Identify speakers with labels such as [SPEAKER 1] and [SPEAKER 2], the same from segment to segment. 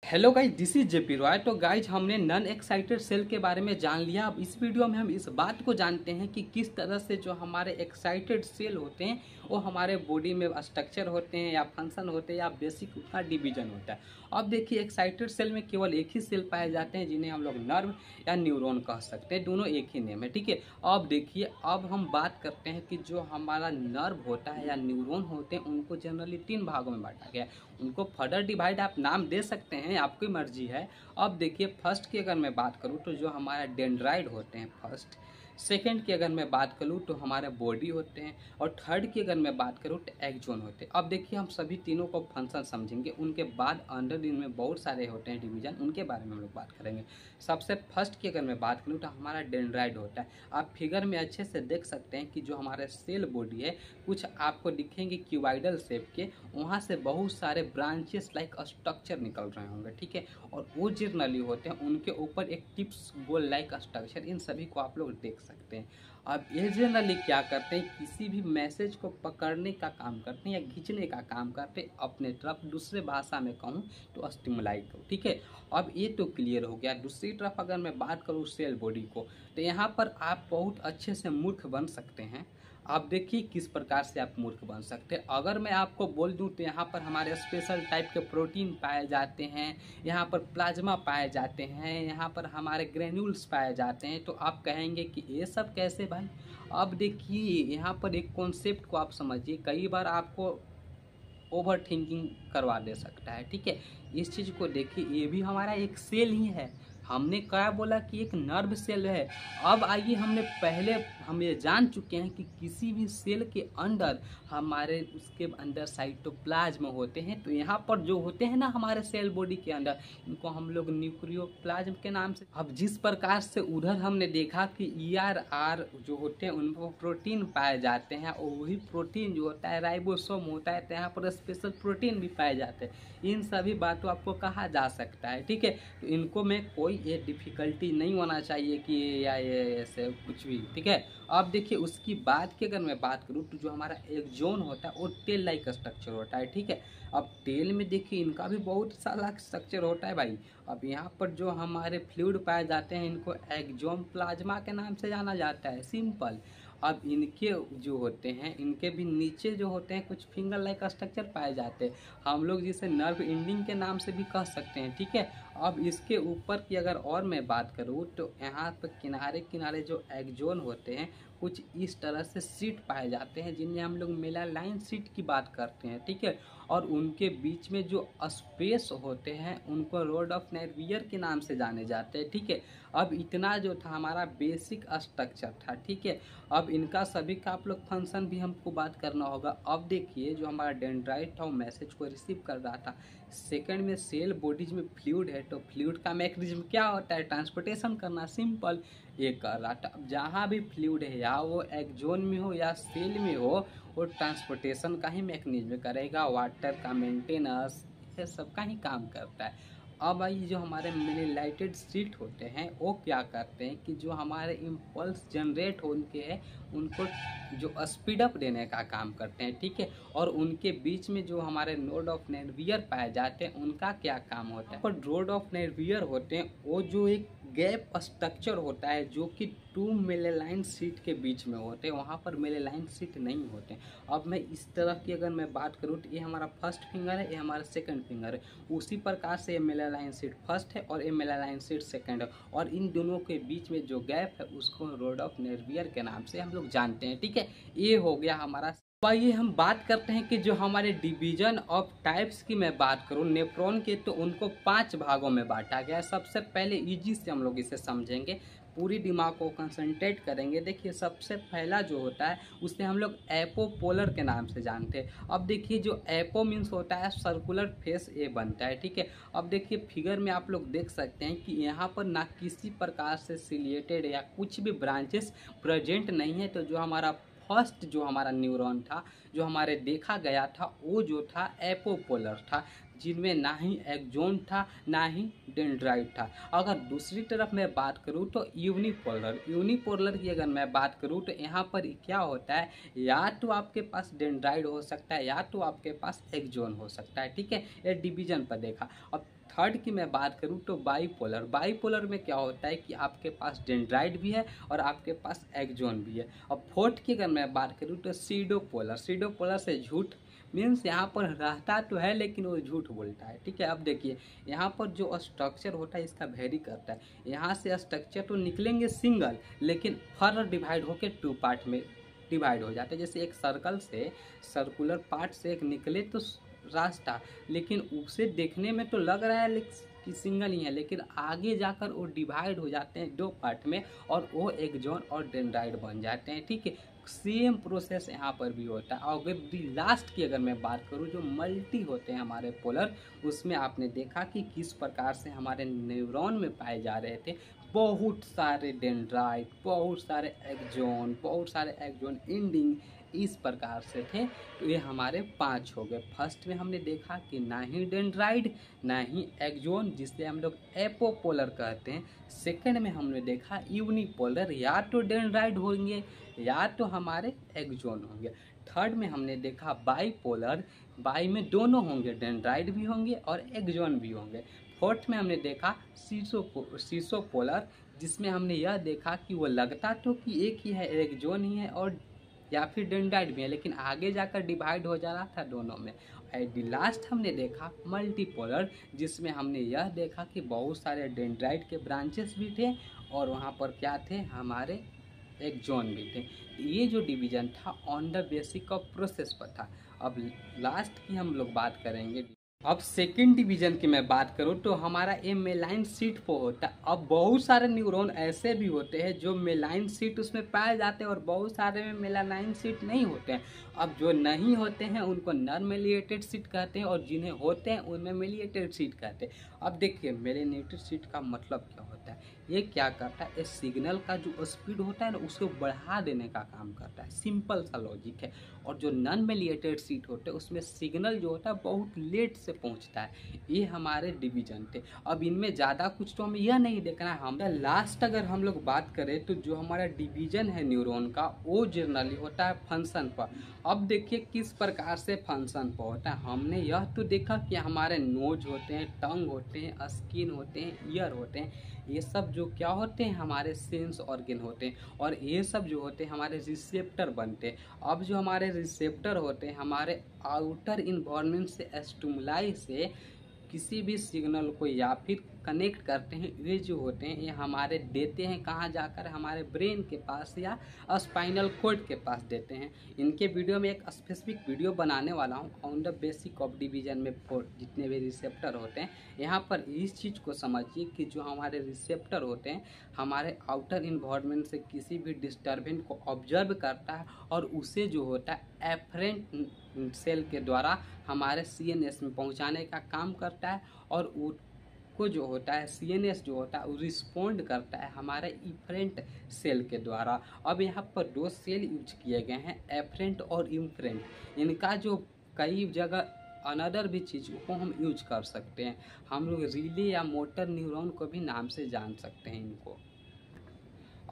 [SPEAKER 1] Hello guys, this is JP Roy. तो guys हमने non excited cell के बारे में जान लिया। अब इस वीडियो में हम इस बात को जानते हैं कि किस तरह से जो हमारे एक्साइटेड सेल होते हैं वो हमारे बॉडी में स्ट्रक्चर होते हैं या फंक्शन होते हैं या बेसिक उसका डिवीजन होता है। अब देखिए, एक्साइटेड सेल में केवल एक ही सेल पाए जाते हैं जिन्हें हम लोग नर्व या न्यूरॉन कह सकते हैं। दोनों एक ही नेम है, ठीक है। अब देखिए, अब हम बात करते हैं कि जो हमारा नर्व होता है या न्यूरॉन होते हैं उनको जनरली 3 भागों में बांटा गया है। उनको फर्दर डिवाइड आप नाम दे सकते हैं, आपकी मर्जी है। अब देखिए, फर्स्ट की अगर मैं बात करूँ तो जो हमारा डेंड्राइड होते हैं फर्स्ट, सेकंड की अगर मैं बात करूँ तो हमारे बॉडी होते हैं, और थर्ड की अगर मैं बात करूँ तो एक्सोन होते हैं। अब देखिए, हम सभी तीनों को फंक्शन समझेंगे, उनके बाद अंडर इनमें बहुत सारे होते हैं डिवीजन, उनके बारे में हम लोग बात करेंगे। सबसे फर्स्ट की अगर मैं बात करूँ तो हमारा डेंड्राइड होता है। आप फिगर में अच्छे से देख सकते हैं कि जो हमारे सेल बॉडी है कुछ आपको दिखेंगे क्यूबाइडल शेप के, वहाँ से बहुत सारे ब्रांचेस लाइक स्ट्रक्चर निकल रहे होंगे, ठीक है। और वो जनरली होते हैं, उनके ऊपर एक टिप्स गोल लाइक स्ट्रक्चर, इन सभी को आप लोग देख सकते हैं। अब ये जनरली क्या करते हैं, किसी भी मैसेज को पकड़ने का काम करते हैं या खींचने का काम करते हैं अपने तरफ। दूसरे भाषा में कहूँ तो स्टिमुलाई को, ठीक है। अब ये तो क्लियर हो गया। दूसरी तरफ अगर मैं बात करूँ सेल बॉडी को, तो यहाँ पर आप बहुत अच्छे से मूर्ख बन सकते हैं। आप देखिए किस प्रकार से आप मूर्ख बन सकते हैं। अगर मैं आपको बोल दूं तो यहाँ पर हमारे स्पेशल टाइप के प्रोटीन पाए जाते हैं, यहाँ पर प्लाज्मा पाए जाते हैं, यहाँ पर हमारे ग्रेन्यूल्स पाए जाते हैं। तो आप कहेंगे कि ये सब कैसे भाई। अब देखिए, यहाँ पर एक कॉन्सेप्ट को आप समझिए, कई बार आपको ओवर थिंकिंग करवा दे सकता है, ठीक है। इस चीज़ को देखिए, ये भी हमारा एक सेल ही है। हमने क्या बोला कि एक नर्व सेल है। अब आइए, हम ये जान चुके हैं कि किसी भी सेल के अंदर हमारे उसके अंदर साइटोप्लाज्म होते हैं। तो यहाँ पर जो होते हैं ना हमारे सेल बॉडी के अंदर, इनको हम लोग न्यूक्लियोप्लाज्म के नाम से। अब जिस प्रकार से उधर हमने देखा कि ERR जो होते हैं उनको प्रोटीन पाए जाते हैं, और वही प्रोटीन जो होता है राइबोसोम होता है, तो यहाँ पर स्पेशल प्रोटीन भी पाए जाते हैं। इन सभी बातों आपको कहा जा सकता है, ठीक है। तो इनको में कोई ये डिफ़िकल्टी नहीं होना चाहिए कि या ये ऐसे कुछ भी, ठीक है। अब देखिए, उसकी बाद की अगर मैं बात करूँ तो जो हमारा एक्सोन होता है वो टेल लाइक स्ट्रक्चर होता है, ठीक है। अब टेल में देखिए, इनका भी बहुत सारा स्ट्रक्चर होता है भाई। अब यहाँ पर जो हमारे फ्लूइड पाए जाते हैं इनको एक्सोम प्लाज्मा के नाम से जाना जाता है, सिंपल। अब इनके जो होते हैं, इनके भी नीचे जो होते हैं कुछ फिंगर लाइक स्ट्रक्चर पाए जाते हैं, हम लोग जिसे नर्व एंडिंग के नाम से भी कह सकते हैं, ठीक है। अब इसके ऊपर की अगर और मैं बात करूँ तो यहाँ पर किनारे किनारे जो एक्सोन होते हैं कुछ इस तरह से सीट पाए जाते हैं, जिन्हें हम लोग मेलालाइन सीट की बात करते हैं, ठीक है। और उनके बीच में जो स्पेस होते हैं उनको रोड ऑफ नेवियर के नाम से जाने जाते हैं, ठीक है। अब इतना जो था हमारा बेसिक स्ट्रक्चर था, ठीक है। अब इनका सभी का आप लोग फंक्शन भी हमको बात करना होगा। अब देखिए, जो हमारा डेंड्राइट था वो मैसेज को रिसीव कर रहा था। सेकंड में सेल बॉडीज में फ्लूइड है, तो फ्लूइड का मैकेनिज्म क्या होता है, ट्रांसपोर्टेशन करना, सिंपल। ये कर रहा था। अब जहाँ भी फ्लूइड है, या वो एक्सोन में हो या सेल में हो, वो ट्रांसपोर्टेशन का ही मैकेनिज्म करेगा, वाटर का मेंटेनेंस, ये सब का ही काम करता है। अब ये जो हमारे मिनिलाइटेड सीट होते हैं वो क्या करते हैं कि जो हमारे इम्पल्स जनरेट होते हैं उनको जो स्पीड अप देने का काम करते हैं, ठीक है। और उनके बीच में जो हमारे नोड ऑफ नेवियर पाए जाते हैं उनका क्या काम होता है। पर रोड ऑफ नेवियर होते हैं वो जो एक गैप स्ट्रक्चर होता है जो कि 2 मेलेलाइन सीट के बीच में होते हैं, वहाँ पर मेलेलाइन सीट नहीं होते। अब मैं इस तरह की अगर मैं बात करूँ तो ये हमारा फर्स्ट फिंगर है, ये हमारा सेकंड फिंगर है। उसी प्रकार से ये मेलालाइन सीट फर्स्ट है और ये मेलालाइन सीट सेकंड है, और इन दोनों के बीच में जो गैप है उसको रोड ऑफ नेवियर के नाम से हम लोग जानते हैं, ठीक है। ये हो गया हमारा। आइए हम बात करते हैं कि जो हमारे डिवीजन ऑफ टाइप्स की मैं बात करूं नेफ्रॉन के, तो उनको 5 भागों में बांटा गया है। सबसे पहले इजी से हम लोग इसे समझेंगे, पूरी दिमाग को कंसंट्रेट करेंगे। देखिए, सबसे पहला जो होता है उसे हम लोग एपोपोलर के नाम से जानते हैं। अब देखिए, जो एपो मीन्स होता है सर्कुलर फेस ए बनता है, ठीक है। अब देखिए, फिगर में आप लोग देख सकते हैं कि यहाँ पर ना किसी प्रकार से सिलिएटेड या कुछ भी ब्रांचेस प्रेजेंट नहीं है। तो जो हमारा फर्स्ट जो हमारा न्यूरॉन था जो हमारे देखा गया था वो जो था एपोपोलर था, जिनमें ना ही एक्सोन था ना ही डेंड्राइट था। अगर दूसरी तरफ मैं बात करूं तो यूनिपोलर की अगर मैं बात करूं तो यहाँ पर क्या होता है, या तो आपके पास डेंड्राइट हो सकता है या तो आपके पास एक्सोन हो सकता है, ठीक है। ये डिवीजन पर देखा। अब थर्ड की मैं बात करूं तो बाईपोलर। बाईपोलर में क्या होता है कि आपके पास डेंड्राइट भी है और आपके पास एक्सोन भी है। अब फोर्थ की अगर मैं बात करूं तो सीडोपोलर। सीडोपोलर से झूठ मीन्स यहाँ पर रहता तो है लेकिन वो झूठ बोलता है, ठीक है। अब देखिए यहाँ पर जो स्ट्रक्चर होता है इसका वेरी करता है। यहाँ से स्ट्रक्चर तो निकलेंगे सिंगल, लेकिन फर्दर डिवाइड होकर 2 पार्ट में डिवाइड हो जाता है। जैसे एक सर्कल से, सर्कुलर पार्ट से एक निकले तो रास्ता, लेकिन उसे देखने में तो लग रहा है कि सिंगल ही है, लेकिन आगे जाकर वो डिवाइड हो जाते हैं 2 पार्ट में और वो एक्सोन और डेंड्राइट बन जाते हैं, ठीक है। सेम प्रोसेस यहाँ पर भी होता है। और अगर लास्ट की अगर मैं बात करूँ, जो मल्टी होते हैं हमारे पोलर, उसमें आपने देखा कि किस प्रकार से हमारे न्यूरॉन में पाए जा रहे थे बहुत सारे डेंड्राइट, बहुत सारे एक्सोन एंडिंग इस प्रकार से थे। तो ये हमारे 5 हो गए। फर्स्ट में हमने देखा कि ना ही डेंड्राइट ना ही एक्सोन, जिससे हम लोग एपोपोलर कहते हैं। सेकंड में हमने देखा यूनिपोलर, या तो डेंड्राइट होंगे या तो हमारे एक्सोन होंगे। थर्ड में हमने देखा बाईपोलर, बाई में दोनों होंगे, डेंड्राइट भी होंगे और एक्सोन भी होंगे। फोर्थ में हमने देखा सीसोपोलर, जिसमें हमने यह देखा कि वो लगता तो कि एक ही है, एक्सोन ही है और या फिर डेंड्राइट भी है, लेकिन आगे जाकर डिवाइड हो जा रहा था दोनों में। एट लास्ट हमने देखा मल्टीपोलर, जिसमें हमने यह देखा कि बहुत सारे डेंड्राइट के ब्रांचेस भी थे और वहाँ पर क्या थे, हमारे एक्सोन भी थे। ये जो डिवीजन था on the basic of process पर था। अब लास्ट की हम लोग बात करेंगे। अब सेकेंड डिवीजन की मैं बात करूं तो हमारा ये मेलाइन सीट पर होता है। अब बहुत सारे न्यूरॉन ऐसे भी होते हैं जो मेलाइन सीट उसमें पाए जाते हैं और बहुत सारे में मेलानाइन सीट नहीं होते हैं। अब जो नहीं होते हैं उनको नॉन मेलिएटेड सीट कहते हैं और जिन्हें होते हैं उनमें मेलिएटेड सीट कहते हैं। अब देखिए मेलिएटेड सीट का मतलब क्या होता है, ये क्या करता है, ये सिग्नल का जो स्पीड होता है ना उसको बढ़ा देने का काम करता है। सिंपल सा लॉजिक है। और जो नॉन मेलिएटेड सीट होते हैं उसमें सिग्नल जो होता है बहुत लेट से पहुंचता है। ये हमारे डिवीजन थे। अब इनमें ज़्यादा कुछ तो हमें यह नहीं देखना है। हम लास्ट अगर हम लोग बात करें तो जो हमारा डिवीजन है न्यूरॉन का वो जनरली होता है फंक्शन पर। अब देखिए किस प्रकार से फंक्शन पर होता है। हमने यह तो देखा कि हमारे नोज होते हैं, टंग होते हैं, स्किन होते हैं, ईयर होते हैं। ये सब जो क्या होते हैं, हमारे सेंस ऑर्गन होते हैं और ये सब जो होते हैं हमारे रिसेप्टर बनते हैं। अब जो हमारे रिसेप्टर होते हैं हमारे आउटर इन्वायरमेंट से स्टिमुलाई से किसी भी सिग्नल को या फिर कनेक्ट करते हैं। ये जो होते हैं ये हमारे देते हैं कहाँ जाकर, हमारे ब्रेन के पास या स्पाइनल कॉर्ड के पास देते हैं। इनके वीडियो में एक स्पेसिफिक वीडियो बनाने वाला हूँ on the basic of division में जितने भी रिसेप्टर होते हैं। यहाँ पर इस चीज़ को समझिए कि जो हमारे रिसेप्टर होते हैं हमारे आउटर इन्वायरमेंट से किसी भी डिस्टर्बेंस को ऑब्जर्व करता है और उसे जो होता है एफरेंट सेल के द्वारा हमारे सीएनएस में पहुंचाने का काम करता है और को जो होता है सीएनएस जो होता है वो रिस्पोंड करता है हमारे इफरेंट सेल के द्वारा। अब यहाँ पर 2 सेल यूज किए गए हैं, एफरेंट और इम्फरेंट। इनका जो कई जगह अनदर भी चीज़ों को हम यूज कर सकते हैं। हम लोग रिले या मोटर न्यूरॉन को भी नाम से जान सकते हैं इनको।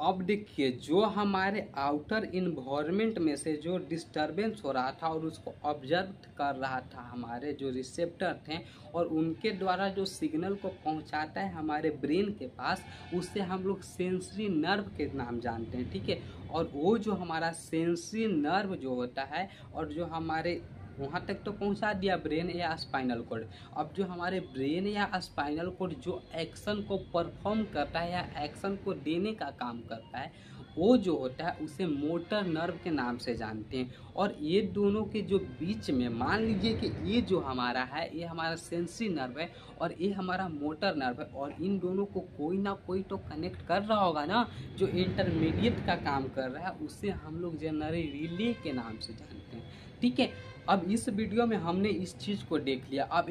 [SPEAKER 1] अब देखिए जो हमारे आउटर इन्वायरमेंट में से जो डिस्टरबेंस हो रहा था और उसको ऑब्जर्व कर रहा था हमारे जो रिसेप्टर थे और उनके द्वारा जो सिग्नल को पहुंचाता है हमारे ब्रेन के पास, उससे हम लोग सेंसरी नर्व के नाम जानते हैं, ठीक है। और वो जो हमारा सेंसरी नर्व जो होता है और जो हमारे वहाँ तक तो पहुँचा दिया ब्रेन या स्पाइनल कॉर्ड। अब जो हमारे ब्रेन या स्पाइनल कॉर्ड जो एक्शन को परफॉर्म करता है या एक्शन को देने का काम करता है वो जो होता है उसे मोटर नर्व के नाम से जानते हैं। और ये दोनों के जो बीच में मान लीजिए कि ये जो हमारा है ये हमारा सेंसरी नर्व है और ये हमारा मोटर नर्व है और इन दोनों को कोई ना कोई तो कनेक्ट कर रहा होगा ना, जो इंटरमीडिएट का काम कर रहा है उसे हम लोग जनरली रिले के नाम से जानते हैं, ठीक है। अब इस वीडियो में हमने इस चीज़ को देख लिया। अब